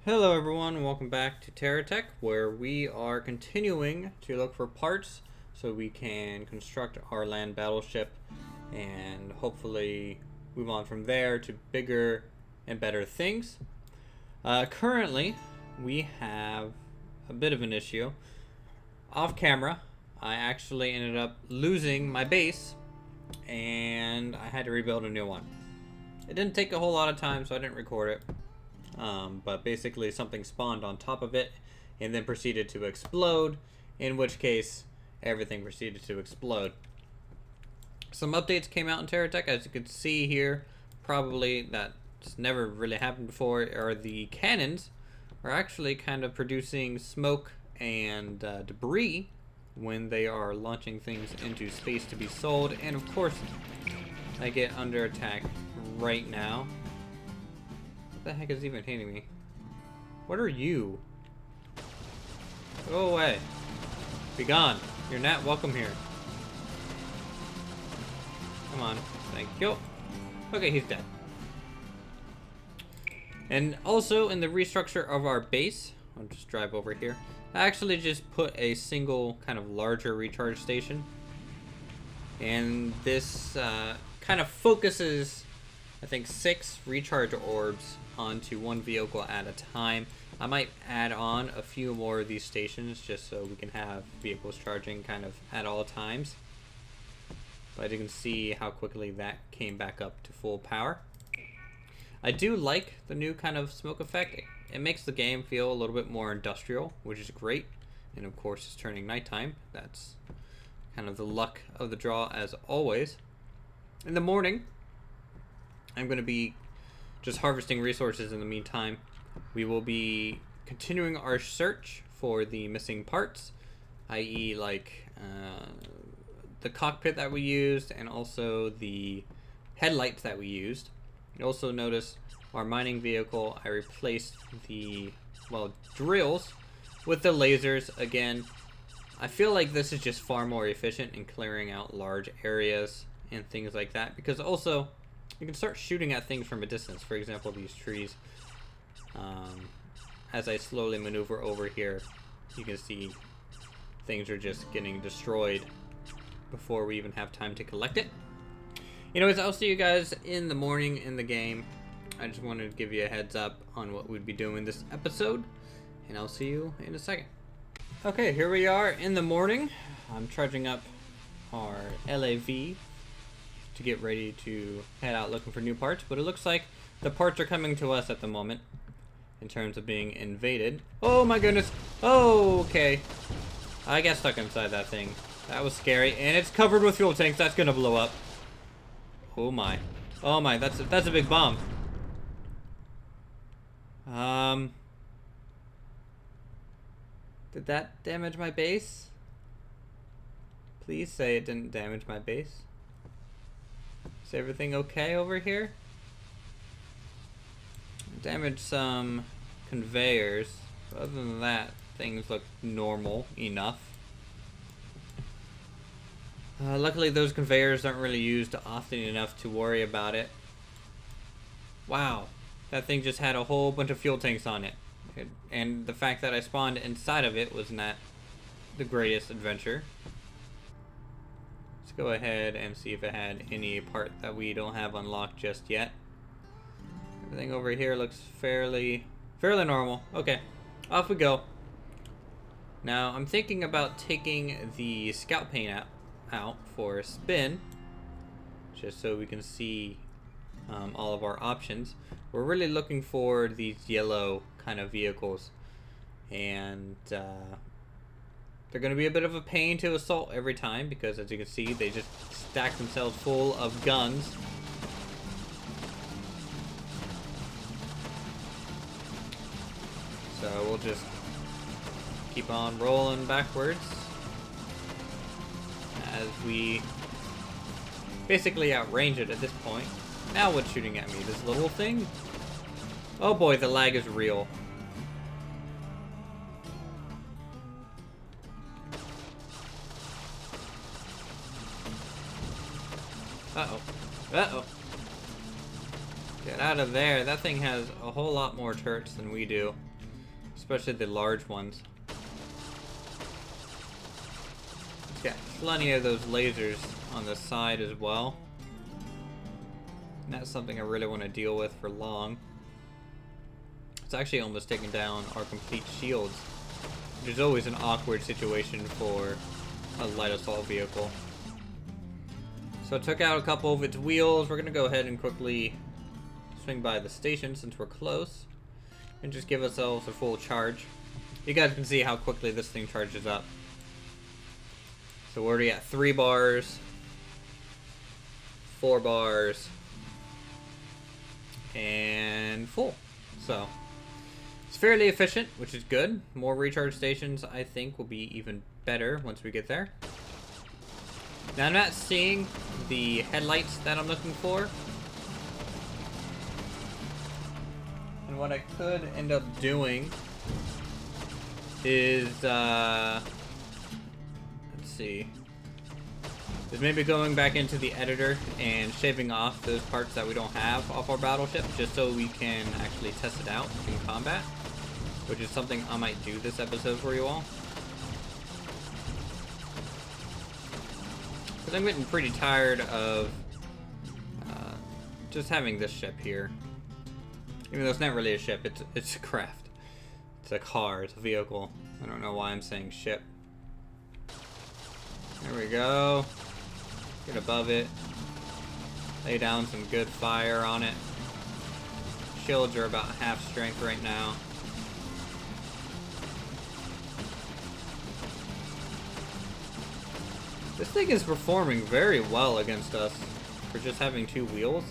Hello everyone, welcome back to TerraTech, where we are continuing to look for parts so we can construct our land battleship and hopefully move on from there to bigger and better things. Currently, we have a bit of an issue. Off camera, I actually ended up losing my base and I had to rebuild a new one. It didn't take a whole lot of time, so I didn't record it. But basically something spawned on top of it and then proceeded to explode, in which case everything proceeded to explode. Some updates came out in TerraTech, as you can see here. Probably that's never really happened before, are the cannons are actually kind of producing smoke and debris when they are launching things into space to be sold. And of course, I get under attack right now. What the heck is even hitting me? What are you? Go away. Be gone. You're not welcome here. Come on. Thank you. Okay, he's dead. And also, in the restructure of our base, I'll just drive over here. I actually just put a single kind of larger recharge station. And this kind of focuses, I think, 6 recharge orbs onto one vehicle at a time. I might add on a few more of these stations just so we can have vehicles charging kind of at all times. But you can see how quickly that came back up to full power. I do like the new kind of smoke effect. It makes the game feel a little bit more industrial, which is great. And of course, it's turning nighttime. That's kind of the luck of the draw, as always. In the morning, I'm going to be just harvesting resources. In the meantime, we will be continuing our search for the missing parts, i.e. like the cockpit that we used and also the headlights that we used. You also notice our mining vehicle, I replaced the, well, drills with the lasers. Again, I feel like this is just far more efficient in clearing out large areas and things like that, because also you can start shooting at things from a distance. For example, these trees. As I slowly maneuver over here, you can see things are just getting destroyed before we even have time to collect it. Anyways, I'll see you guys in the morning in the game. I just wanted to give you a heads up on what we'd be doing this episode, and I'll see you in a second. Okay, here we are in the morning. I'm charging up our LAV to get ready to head out looking for new parts, but it looks like the parts are coming to us at the moment in terms of being invaded. Oh my goodness. Oh, okay. I got stuck inside that thing. That was scary, and it's covered with fuel tanks. That's gonna blow up. Oh my. Oh my, that's a big bomb. Did that damage my base? Please say it didn't damage my base. Is everything okay over here? Damaged some conveyors. Other than that, things look normal enough. Luckily, those conveyors aren't really used often enough to worry about it. Wow, that thing just had a whole bunch of fuel tanks on it. And the fact that I spawned inside of it was not the greatest adventure. Let's go ahead and see if it had any part that we don't have unlocked just yet. Everything over here looks fairly normal. Okay, off we go. Now, I'm thinking about taking the scout paint out for a spin, just so we can see all of our options. We're really looking for these yellow kind of vehicles, and they're going to be a bit of a pain to assault every time, because as you can see, they just stack themselves full of guns. So we'll just keep on rolling backwards as we basically outrange it at this point. Now what's shooting at me? This little thing? Oh boy, the lag is real. Uh-oh. Uh-oh. Get out of there. That thing has a whole lot more turrets than we do. Especially the large ones. It's got plenty of those lasers on the side as well. And that's something I really want to deal with for long. It's actually almost taken down our complete shields, which is always an awkward situation for a light assault vehicle. So I took out a couple of its wheels. We're going to go ahead and quickly swing by the station since we're close and just give ourselves a full charge. You guys can see how quickly this thing charges up. So we're already at 3 bars, 4 bars, and full. So it's fairly efficient, which is good. More recharge stations, I think, will be even better once we get there. Now, I'm not seeing the headlights that I'm looking for. And what I could end up doing is, let's see, is maybe going back into the editor and shaving off those parts that we don't have off our battleship, just so we can actually test it out in combat, which is something I might do this episode for you all. Because I'm getting pretty tired of just having this ship here. Even though it's not really a ship, it's a craft. It's a car, it's a vehicle. I don't know why I'm saying ship. There we go. Get above it. Lay down some good fire on it. Shields are about half strength right now. This thing is performing very well against us for just having 2 wheels.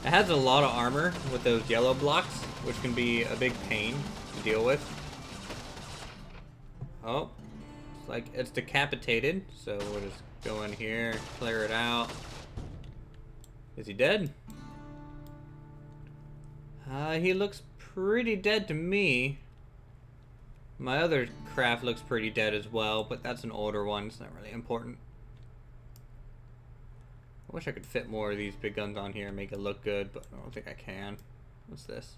It has a lot of armor with those yellow blocks, which can be a big pain to deal with. Oh, it's like it's decapitated, so we'll just go in here, clear it out. Is he dead? He looks pretty dead to me. My other craft looks pretty dead as well, but that's an older one. It's not really important. I wish I could fit more of these big guns on here and make it look good, but I don't think I can. What's this?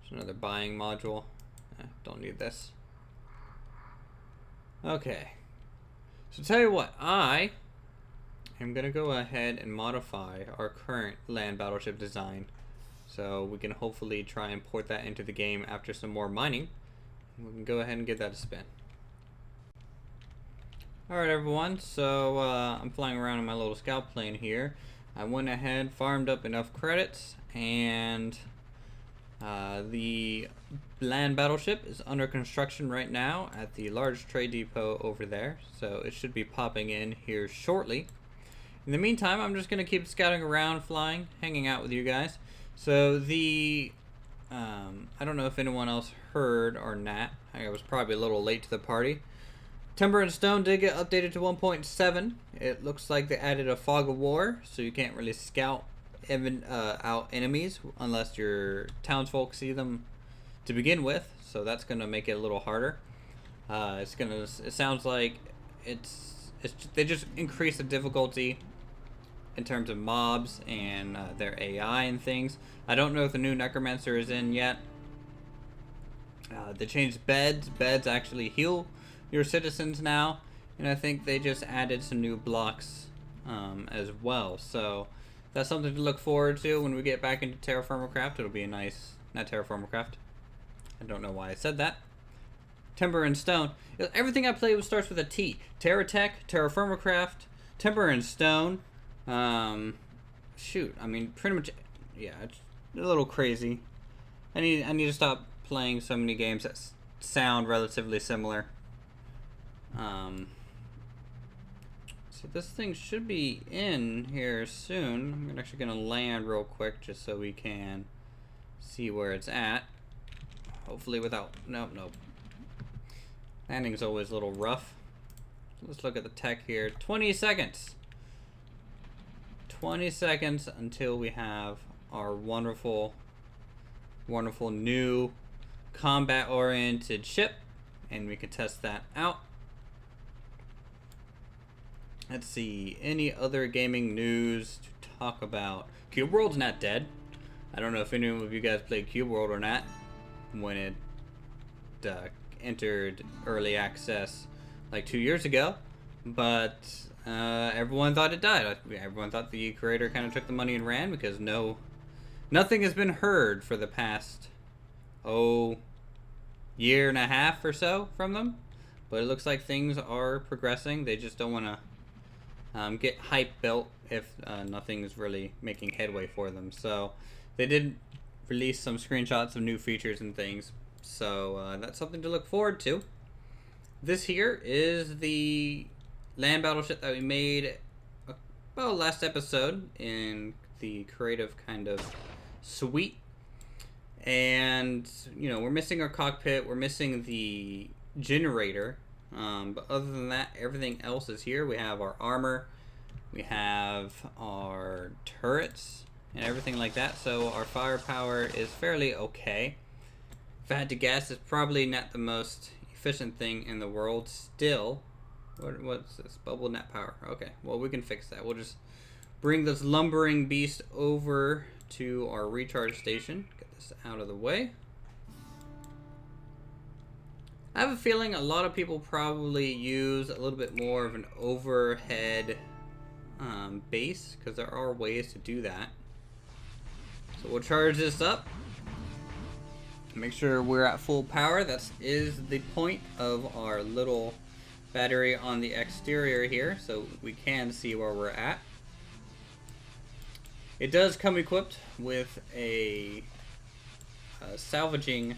It's another buying module. Don't need this. Okay. So tell you what, I am going to go ahead and modify our current land battleship design. So we can hopefully try and port that into the game after some more mining. We can go ahead and give that a spin. Alright everyone, so I'm flying around in my little scout plane here. I went ahead, farmed up enough credits, and the land battleship is under construction right now at the large trade depot over there. So it should be popping in here shortly. In the meantime, I'm just going to keep scouting around, flying, hanging out with you guys. So the I don't know if anyone else heard or not. I was probably a little late to the party. Timber and Stone did get updated to 1.7. It looks like they added a fog of war, so you can't really scout out enemies unless your townsfolk see them to begin with. So that's gonna make it a little harder. It sounds like they just increase the difficulty in terms of mobs and their AI and things. I don't know if the new Necromancer is in yet. They changed beds. Beds actually heal your citizens now, and I think they just added some new blocks as well. So that's something to look forward to when we get back into Terraformercraft. It'll be a nice, not Terraformercraft. I don't know why I said that. Timber and Stone. Everything I play starts with a T. TerraTech, Terraformercraft, Timber and Stone. Shoot, I mean, pretty much, yeah, it's a little crazy. I need to stop playing so many games that sound relatively similar. So this thing should be in here soon. I'm actually gonna land real quick just so we can see where it's at. Hopefully without, nope. Landing's always a little rough. Let's look at the tech here. 20 seconds. 20 seconds until we have our wonderful, wonderful new combat-oriented ship, and we can test that out. Let's see, any other gaming news to talk about? Cube World's not dead. I don't know if anyone of you guys played Cube World or not when it entered early access like 2 years ago, but everyone thought it died. Everyone thought the creator kind of took the money and ran, because nothing has been heard for the past year and a half or so from them. But it looks like things are progressing. They just don't want to get hype built if nothing's really making headway for them. So they did release some screenshots of new features and things. So that's something to look forward to. This here is the land battleship that we made about last episode in the creative kind of suite. And, you know, we're missing our cockpit. We're missing the generator. But other than that, everything else is here. We have our armor. We have our turrets and everything like that. So our firepower is fairly okay. If I had to guess, it's probably not the most efficient thing in the world still. What's this? Bubble net power. Okay, well, we can fix that. We'll just bring this lumbering beast over to our recharge station. Get this out of the way. I have a feeling a lot of people probably use a little bit more of an overhead base, because there are ways to do that. So we'll charge this up. Make sure we're at full power. That is the point of our little battery on the exterior here, so we can see where we're at. It does come equipped with a salvaging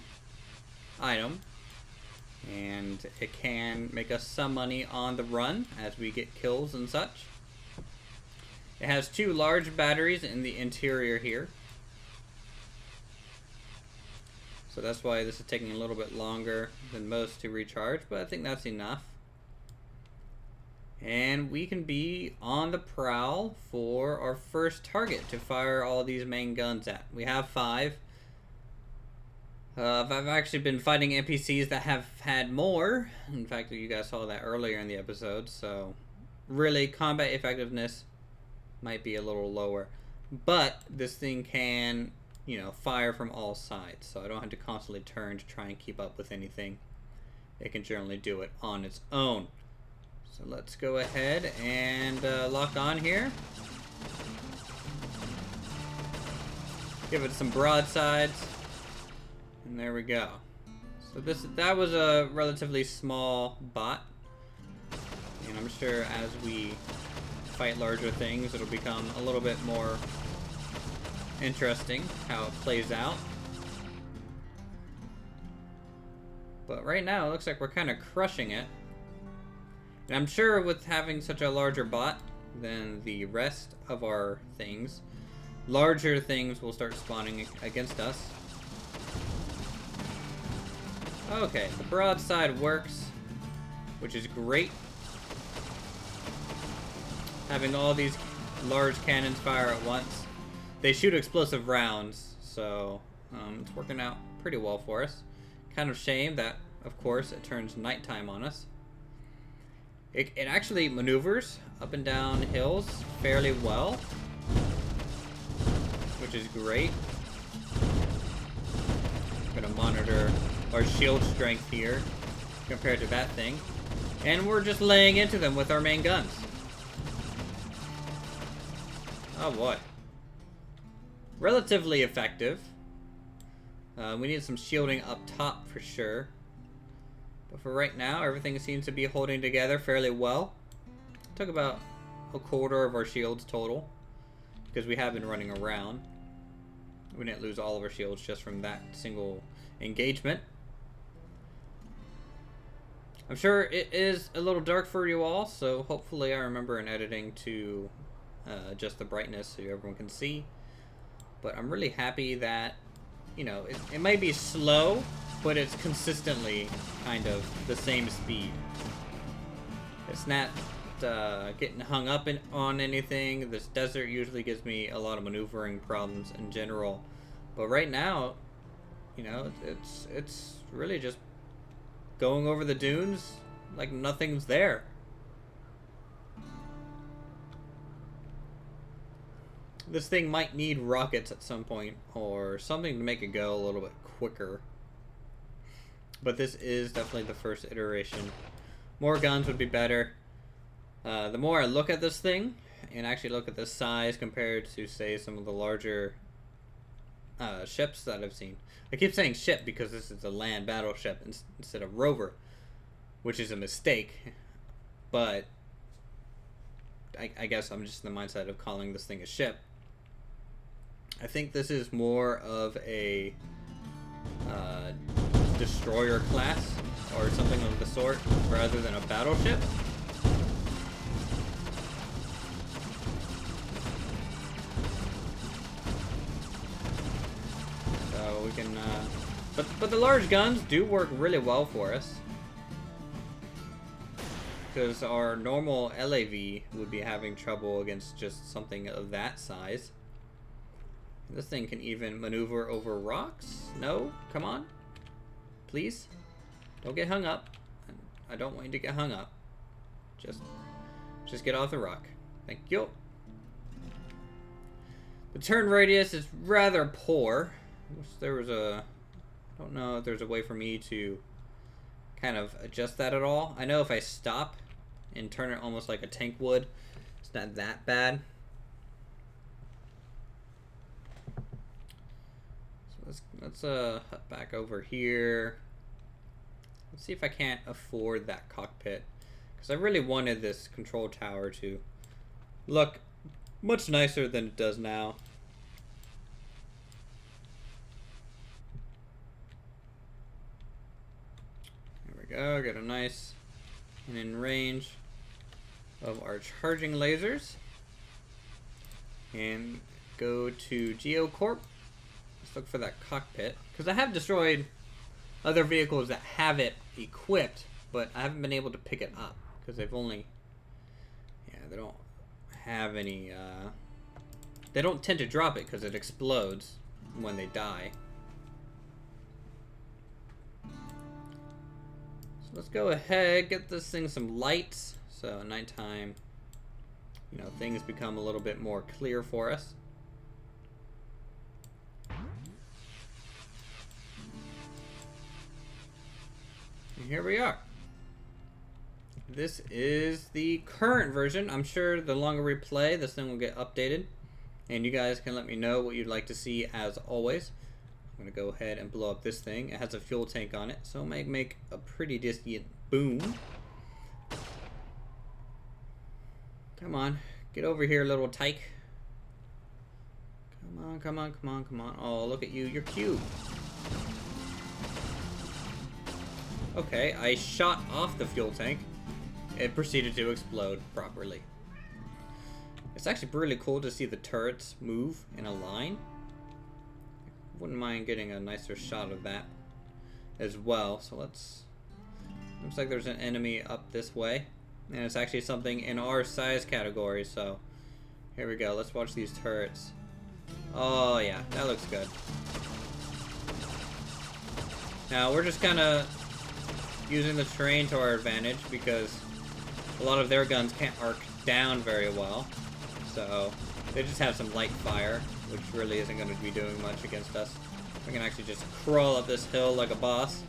item, and it can make us some money on the run as we get kills and such. It has 2 large batteries in the interior here. So that's why this is taking a little bit longer than most to recharge, but I think that's enough. And we can be on the prowl for our first target to fire all these main guns at. We have 5. I've actually been fighting NPCs that have had more. In fact, you guys saw that earlier in the episode. So really, combat effectiveness might be a little lower. But this thing can, you know, fire from all sides. So I don't have to constantly turn to try and keep up with anything. It can generally do it on its own. So let's go ahead and lock on here. Give it some broadsides. And there we go. So that was a relatively small bot. And I'm sure as we fight larger things, it'll become a little bit more interesting how it plays out. But right now, it looks like we're kind of crushing it. And I'm sure with having such a larger bot than the rest of our things, larger things will start spawning against us. Okay, the broadside works, which is great. Having all these large cannons fire at once. They shoot explosive rounds, so it's working out pretty well for us. Kind of shame that, of course, it turns nighttime on us. It actually maneuvers up and down hills fairly well, which is great. I'm gonna monitor our shield strength here compared to that thing. And we're just laying into them with our main guns. Oh boy. Relatively effective. We need some shielding up top for sure. But for right now, everything seems to be holding together fairly well. Took about a quarter of our shields total, because we have been running around. We didn't lose all of our shields just from that single engagement. I'm sure it is a little dark for you all, so hopefully I remember in editing to adjust the brightness so everyone can see. But I'm really happy that, you know, it might be slow, but it's consistently kind of the same speed. It's not getting hung up on anything. This desert usually gives me a lot of maneuvering problems in general. But right now, you know, it's really just going over the dunes like nothing's there. This thing might need rockets at some point, or something to make it go a little bit quicker. But this is definitely the first iteration. More guns would be better. The more I look at this thing, and actually look at the size compared to, say, some of the larger ships that I've seen. I keep saying ship because this is a land battleship instead of rover, which is a mistake. But I guess I'm just in the mindset of calling this thing a ship. I think this is more of a destroyer class or something of the sort rather than a battleship. So we can, but the large guns do work really well for us, because our normal LAV would be having trouble against just something of that size. This thing can even maneuver over rocks. No, come on, please, don't get hung up. I don't want you to get hung up. Just get off the rock. Thank you. The turn radius is rather poor. I wish there was a, I don't know if there's a way for me to kind of adjust that at all. I know if I stop and turn it almost like a tank would, it's not that bad. So let's hop back over here. Let's see if I can't afford that cockpit, because I really wanted this control tower to look much nicer than it does now. There we go, get a nice and in range of our charging lasers. And go to GeoCorp. Let's look for that cockpit, because I have destroyed other vehicles that have it equipped, but I haven't been able to pick it up because they've only, yeah, they don't have any, they don't tend to drop it because it explodes when they die. So let's go ahead, get this thing some lights, so at nighttime, you know, things become a little bit more clear for us. And here we are. This is the current version. I'm sure the longer we play, this thing will get updated. And you guys can let me know what you'd like to see as always. I'm going to go ahead and blow up this thing. It has a fuel tank on it, so it might make a pretty decent boom. Come on. Get over here, little tyke. Come on, come on, come on, come on. Oh, look at you. You're cute. Okay, I shot off the fuel tank. It proceeded to explode properly. It's actually really cool to see the turrets move in a line. Wouldn't mind getting a nicer shot of that as well. So let's... Looks like there's an enemy up this way. And it's actually something in our size category, so... Here we go, let's watch these turrets. Oh yeah, that looks good. Now we're just kind of using the terrain to our advantage because a lot of their guns can't arc down very well. So they just have some light fire, which really isn't going to be doing much against us. We can actually just crawl up this hill like a boss.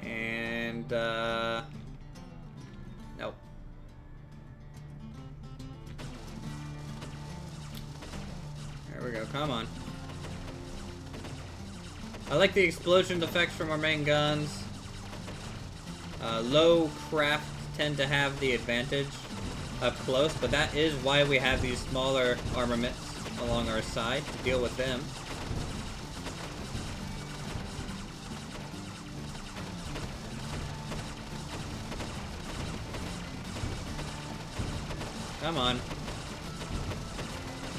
And, nope. There we go, come on. I like the explosion effects from our main guns. Low craft tend to have the advantage up close, but that is why we have these smaller armaments along our side to deal with them. Come on.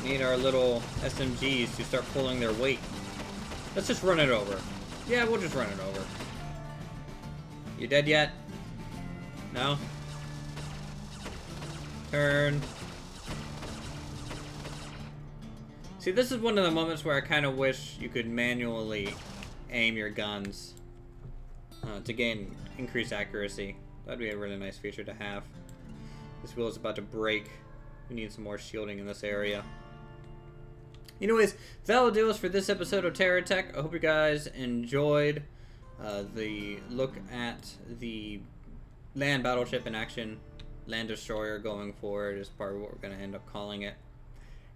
Need our little SMGs to start pulling their weight. Let's just run it over. Yeah, we'll just run it over. You dead yet? No? Turn. See, this is one of the moments where I kind of wish you could manually aim your guns to gain increased accuracy. That'd be a really nice feature to have. This wheel is about to break. We need some more shielding in this area. Anyways, that'll do us for this episode of TerraTech. I hope you guys enjoyed the look at the land battleship in action. Land destroyer going forward is probably what we're going to end up calling it.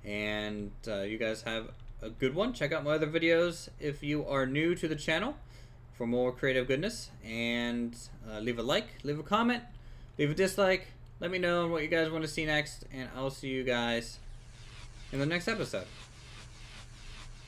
And you guys have a good one. Check out my other videos if you are new to the channel for more creative goodness. And leave a like, leave a comment, leave a dislike. Let me know what you guys want to see next. And I'll see you guys in the next episode.